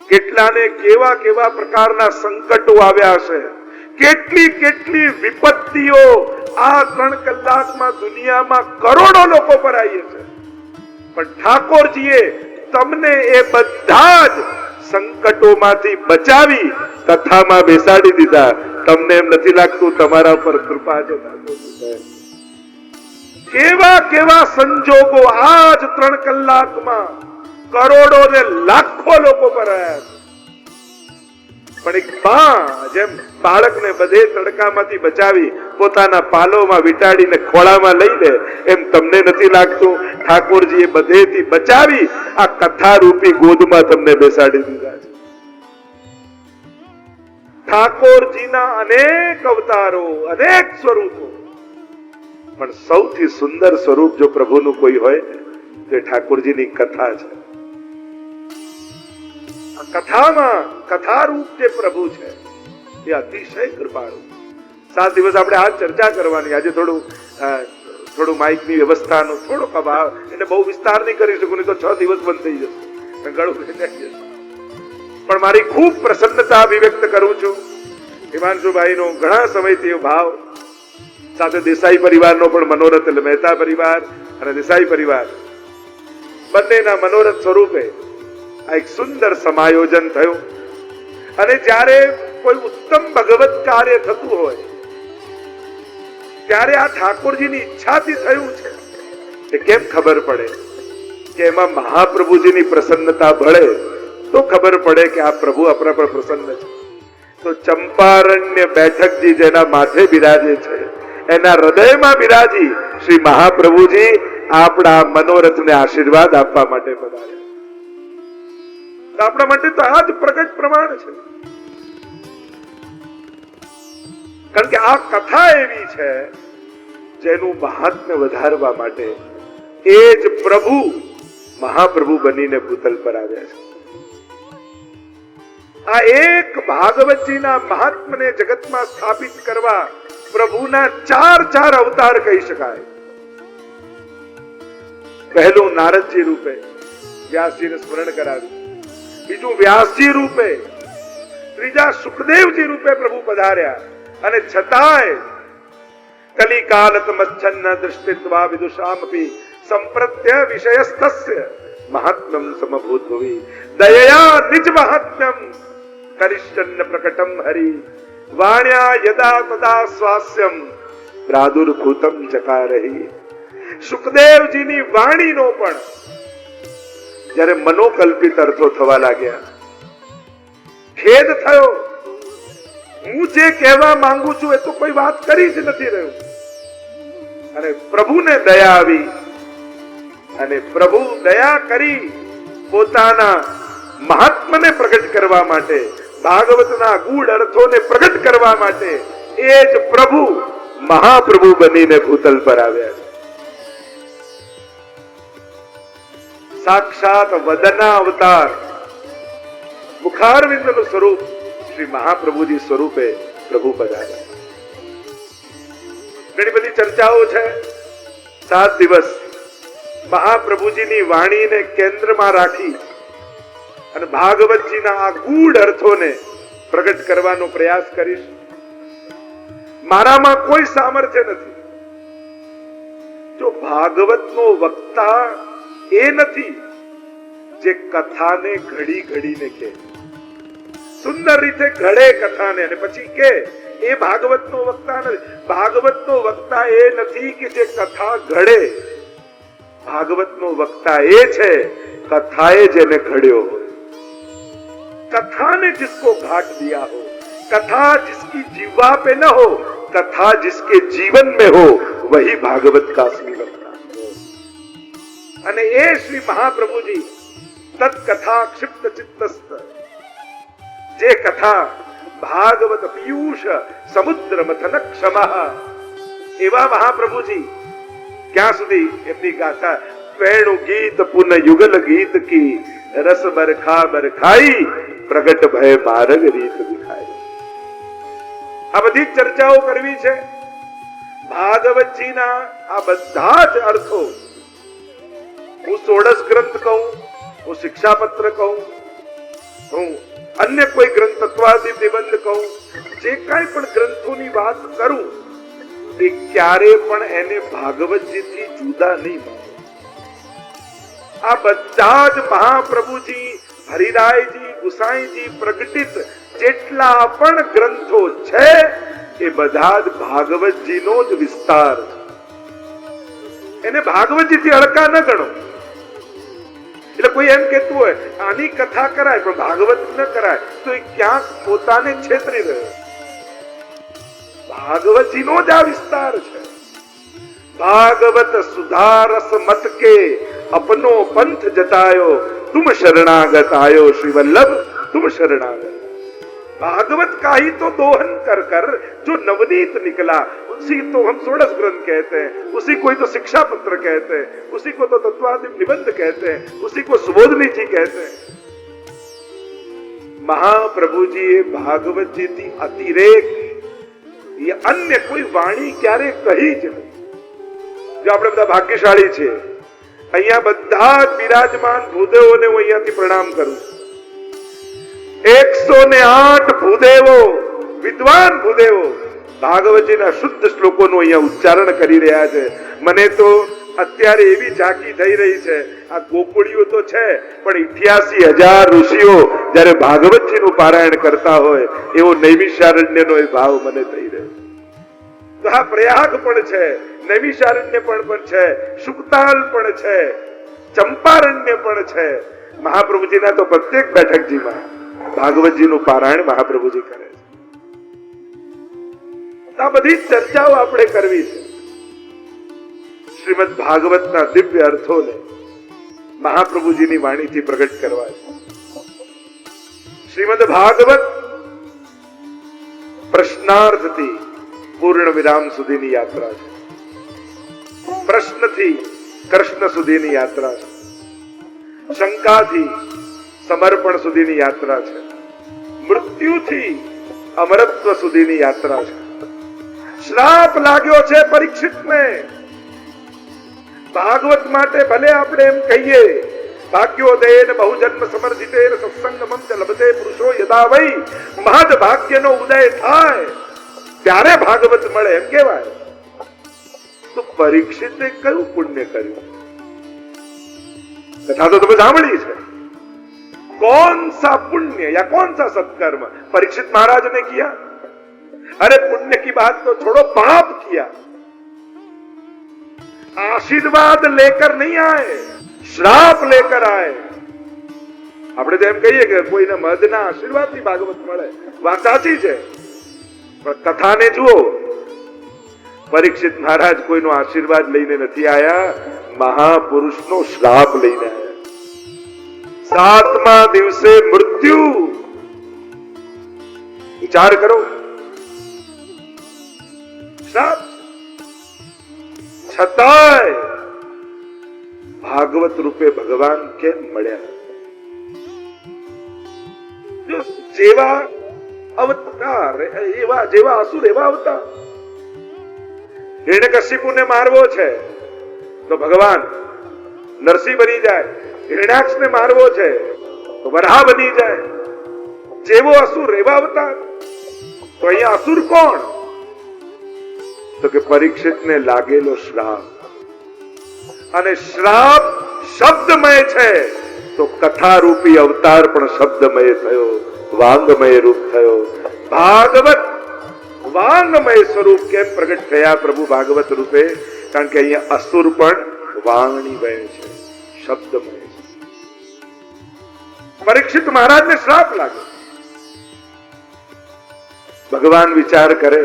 કેટલાને કેવા કેવા પ્રકારના સંકટો આવ્યા હશે, કેટલી કેટલી વિપત્તિઓ આ 3 કલાકમાં દુનિયામાં કરોડો લોકો પર આવી છે, પણ ઠાકોરજીએ તમને એ બધા જ સંકટોમાંથી બચાવી કથામાં બેસાડી દીધા. તમને એમ નથી લાગતું તમારા પર કૃપા છે? કેવા કેવા સંજોગો આજ 3 કલાકમાં કરોડો ને લાખો લોકો પર આવ્યા, પણ એક માં જેમ બાળકને બધે તડકામાંથી બચાવી પોતાના પાલોમાં વીંટાડીને ખોળામાં લઈ લે, એમ તમને નથી લાગતું ઠાકોરજીએ બધેથી બચાવી આ કથા રૂપી ગોદમાં તમને બેસાડી દીધા છે? ઠાકોરજીના અનેક અવતારો, અનેક સ્વરૂપો, પણ સૌથી સુંદર સ્વરૂપ જો પ્રભુનું કોઈ હોય તો ઠાકોરજીની કથા છે. કથામાં કથારૂપ જે પ્રભુ છે એ અતિશય કૃપાળુ. 7 દિવસ આપણે આ ચર્ચા કરવાની. આજે થોડું માઇકની વ્યવસ્થાનો થોડોક અભાવ, એટલે બહુ વિસ્તાર નહીં કરી શકું, નહીં તો 6 દિવસ બંધ થઈ જશે, ગળું ખેંચાઈ જશે. પણ મારી ખૂબ પ્રસન્નતા અભિવ્યક્ત કરું છું હિમાંશુભાઈનો ઘણા સમયથી ભાવ, સાથે દેસાઈ પરિવારનો પણ મનોરથ, એટલે મહેતા પરિવાર અને દેસાઈ પરિવાર બંનેના મનોરથ સ્વરૂપે આ એક સુંદર સમાયોજન થયું. અને જ્યારે કોઈ ઉત્તમ ભગવત કાર્ય થતું હોય ત્યારે આ ઠાકોરજીની ઈચ્છાથી થયું છે એ કેમ ખબર પડે કે એમાં મહાપ્રભુજીની પ્રસન્નતા ભળે તો ખબર પડે કે આ પ્રભુ આપણા પર પ્રસન્ન છે. તો ચંપારણ્ય બેઠકજી જેના માથે બિરાજે છે, એના હૃદયમાં બિરાજી શ્રી મહાપ્રભુજી આપણા મનોરથને આશીર્વાદ આપવા માટે પધાર્યા. આપણા માટે તો આ જ પ્રગટ પ્રમાણ છે, કારણ કે આ કથા એવી છે જેનું મહાત્મ્ય વધારવા માટે એ જ પ્રભુ મહાપ્રભુ બનીને ભૂતલ પર આવ્યા છે. આ એક ભાગવતજીના મહાત્મ્યને જગતમાં સ્થાપિત કરવા પ્રભુના 4 અવતાર કહી શકાય. પહેલું નારદજી રૂપે વ્યાસજીને સ્મરણ કરાવ્યું, બીજું વ્યાસજી રૂપે, ત્રીજા સુખદેવજી રૂપે પ્રભુ પધાર્યા. અને છતાંય કલિકાલતમચ્છન્ન દૃષ્ટિત્વા વિદુષામપી સંપ્રત્ય વિષયસ્તસ્ય મહાત્મ્યમ સમભૂતભુવિ દયયા નિજ મહાત્મ્યમ કરિષ્યન્ન પ્રકટમ હરિ વાણ્યા યદા તદા સ્વાસ્યમ પ્રાદુર્ભૂતમ ચકારહી. સુખદેવજીની વાણીનો પણ જ્યારે મનોકલ્પિત અર્થો થવા લાગ્યા, ખેદ થયો, હું જે કહેવા માંગુ છું એ તો કોઈ વાત કરી જ નથી રહ્યું. અને પ્રભુને દયા આવી અને પ્રભુ દયા કરી પોતાના મહાત્માને પ્રગટ કરવા માટે, ભાગવતના ગૂઢ અર્થોને પ્રગટ કરવા માટે એ જ પ્રભુ મહાપ્રભુ બનીને ભૂતલ પર આવ્યા છે. સાક્ષાત વદના અવતાર, મુખારવિંદનું સ્વરૂપ શ્રી મહાપ્રભુજી સ્વરૂપે પ્રભુ પધાર્યા. ઘણી બધી ચર્ચાઓ છે. 7 દિવસ મહાપ્રભુજીની વાણીને કેન્દ્રમાં રાખી અને ભાગવતજીના આ ગૂઢ અર્થોને પ્રગટ કરવાનો પ્રયાસ કરીશ. મારામાં કોઈ સામર્થ્ય નથી. જો ભાગવતનો વક્તા એ નથી જે કથાને ઘડી ઘડીને કહે, સુંદર રીતે ઘડે કથાને અને પછી કે, એ ભાગવતનો વક્તા નથી. ભાગવતનો વક્તા એ નથી કે જે કથા ઘડે. ભાગવતનો વક્તા એ છે કથાએ જેને ઘડ્યો हो, कथा ने जिसको घाट दिया हो, कथा जिसकी जीवा पे न हो, कथा जिसके जीवन में हो, वही भागवत का असली वक्ता. અને એ શ્રી મહાપ્રભુજી તત્કથા ક્ષિપ્ત ચિત્તસ્થ, જે કથા ભાગવત પિયુષ સમુદ્ર મથન ક્ષમઃ, એવા મહાપ્રભુજી ક્યાં સુધી એમની ગાથા વેણુ ગીત પુન યુગલ ગીત કી રસ બરખા બરખાઈ પ્રગટ ભય માર્ગ રીત દિખાઈ. આ બધી ચર્ચાઓ કરવી છે. ભાગવતજીના આ બધા જ અર્થો હું 16 ગ્રંથ કહું, હું શિક્ષાપત્ર કહું, હું અન્ય કોઈ ગ્રંથ તત્વાદી નિબંધ કહું, જે કાંઈ પણ ગ્રંથોની વાત કરું એ ક્યારે પણ એને ભાગવતજીથી જુદા નહીં માનો. આ બધા જ મહાપ્રભુજી, હરિરાયજી, ગુસાઈજી પ્રગટિત જેટલા પણ ગ્રંથો છે એ બધા જ ભાગવતજીનો જ વિસ્તાર છે. એને ભાગવતજીથી હળકા ન ગણો. એટલે કોઈ એમ કહેતું હોય આની કથા કરાય પણ ભાગવત ન કરાય તો એ ક્યાંક પોતાને છેતરી રહ્યો. ભાગવતજીનો જ આ વિસ્તાર છે. ભાગવત સુધારસ મત કે अपनो पंथ जतायो तुम शरणागत आयो श्री वल्लभ तुम शरणागत. भागवत का ही तो दोहन कर कर जो नवनीत निकला उसी तो हम षोडश ग्रंथ कहते हैं, उसी को तो शिक्षा पत्र कहते हैं, उसी को तो तत्वादि निबंध कहते हैं, उसी को सुबोधनी जी कहते हैं. महाप्रभु जी भागवत जी थी अतिरेक ये अन्य कोई वाणी क्यारे कही ज नहीं. जो આપણે બધા ભાગ્યશાળી છે, અહીંયા બધા જ બિરાજમાન ભૂદેવોને હું અહીંયાથી પ્રણામ કરું છું. 108 ભૂદેવો, વિદ્વાન ભૂદેવો ભાગવતજીના શુદ્ધ શ્લોકોનું અહીંયા ઉચ્ચારણ કરી રહ્યા છે. મને તો અત્યારે એવી ઝાંકી થઈ રહી છે, આ ગોકુળીઓ તો છે પણ 88,000 ઋષિઓ જ્યારે ભાગવતજીનું પારાયણ કરતા હોય એવો નૈમિષારણ્યનો એ ભાવ મને થઈ રહ્યો. તો આ પ્રયાગ પણ છે, નૈમિષારણ્ય પણ છે, શુકતાલ પણ છે, ચંપારણ્ય પણ છે. મહાપ્રભુજીના તો પ્રત્યેક બેઠકજીમાં ભાગવતજીનું પારાયણ મહાપ્રભુજી કરે છે. આ બધી ચર્ચાઓ આપણે કરવી છે. શ્રીમદ ભાગવતના દિવ્ય અર્થોને મહાપ્રભુજીની વાણીથી પ્રગટ કરવા છે. શ્રીમદ ભાગવત પ્રશ્નાર્થથી પૂર્ણ વિરામ સુધીની યાત્રા છે. પ્રશ્નથી કૃષ્ણ સુધીની યાત્રા છે. શંકાથી સમર્પણ સુધીની યાત્રા છે. મૃત્યુથી અમરત્વ સુધીની યાત્રા છે. શ્રાપ લાગ્યો છે પરીક્ષિતને. ભાગવત માટે ભલે આપણે એમ કહીએ ભાગ્યોદયેન બહુજન્મ સમર્જિતેન સત્સંગમં ચ લભતે પુરુષો યદા વૈ મહદ ભાગ્યનો ઉદય થાય ત્યારે ભાગવત મળે એમ કહેવાય. તો પરીક્ષિતે કયું પુણ્ય કર્યું? કથા તો તમે સાંભળી છે. कौन सा पुण्य या कौन सा सत्कर्म परीक्षित महाराज ने किया? अरे पुण्य की बात तो छोड़ो, पाप किया. आशीर्वाद लेकर नहीं आए, श्राप लेकर आए. આપણે તો એમ કહીએ કે કોઈને મધના આશીર્વાદથી ભાગવત મળે, વાત સાચી છે, પણ કથાને જુઓ. પરીક્ષિત મહારાજ કોઈનો આશીર્વાદ લઈને નથી આયા, મહાપુરુષનો શ્રાપ લઈને આયા. 7મા દિવસે મૃત્યુ. વિચાર કરો, શ્રાપ છતાંય ભાગવત રૂપે ભગવાન કેમ મળ્યા? જો જેવા અવતાર એવા, જેવા અસુર એવા અવતાર. હિરણ્યકશિપુને મારવો છે તો ભગવાન નરસિંહ બની જાય. હિરણ્યાક્ષને મારવો છે તો વરાહ બની જાય. જેવો અસુર એવા અવતાર. તો અહીંયા અસુર કોણ? તો કે પરીક્ષિતને લાગેલો શ્રાપ. અને શ્રાપ શબ્દમય છે તો કથા રૂપી અવતાર પણ શબ્દમય થયો, વાંગમય રૂપ થયો. ભાગવત વાંગમય સ્વરૂપ કેમ પ્રગટ થયા પ્રભુ ભાગવત રૂપે? કારણ કે અહીંયા અસુર પણ વાંગણીમય છે, શબ્દમય છે. પરીક્ષિત મહારાજને શ્રાપ લાગે. ભગવાન વિચાર કરે,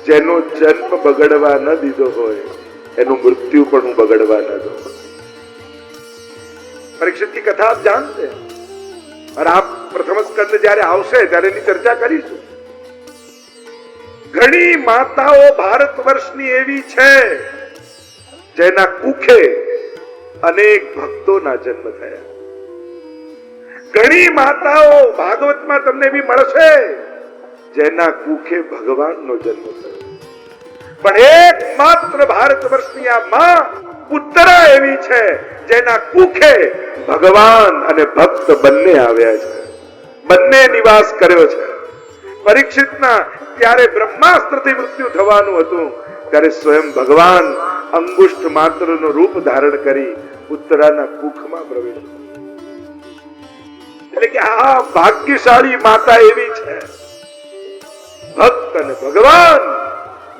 જેનો જન્મ બગડવા ન દીધો હોય એનું મૃત્યુ પણ હું બગડવા ન દઉં. પરીક્ષિત की कथा आप जानते हैं और आप प्रथम स्कंद જ્યારે આવશે ત્યારે એની ચર્ચા કરીશું. ઘણી માતાઓ ભારત વર્ષની એવી છે જેના કુખે અનેક ભક્તોના જન્મ થયા. ઘણી માતાઓ ભાગવતમાં તમને એવી મળશે જેના કુખે ભગવાનનો જન્મ થયો. પણ એકમાત્ર ભારત વર્ષની આ માં ઉત્તરા એવી છે જેના કુખે ભગવાન અને ભક્ત બંને આવ્યા છે, બંને નિવાસ કર્યો છે. પરીક્ષિતના ત્યારે બ્રહ્માસ્ત્રથી મૃત્યુ થવાનું હતું ત્યારે સ્વયં ભગવાન અંગુષ્ઠ માત્રનું રૂપ ધારણ કરી ઉત્તરાના કુખમાં પ્રવેશ. એટલે કે આ ભાગ્યશાળી માતા એવી છે, ભક્ત અને ભગવાન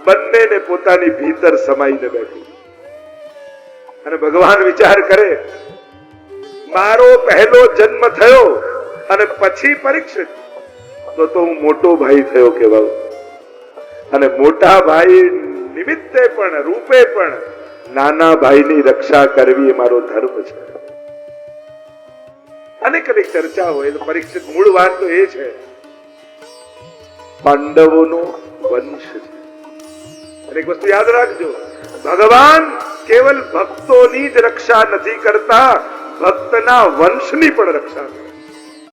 બંનેને પોતાની ભીતર સમાઈને બેઠી. અને ભગવાન વિચાર કરે, મારો પહેલો જન્મ થયો અને પછી પરીક્ષિત, તો હું મોટો ભાઈ થયો કેવાઉં. અને મોટા ભાઈ નિમિત્તે પણ રૂપે પણ નાના ભાઈની રક્ષા કરવી એ મારો ધર્મ છે. અનેક ચર્ચા હોય. પરીક્ષિત મૂળ વાત તો એ છે, પાંડવોનો વંશ છે. એક વસ્તુ યાદ રાખજો, ભગવાન કેવલ ભક્તોની જ રક્ષા નથી કરતા, ભક્તના વંશની પણ રક્ષા કરે.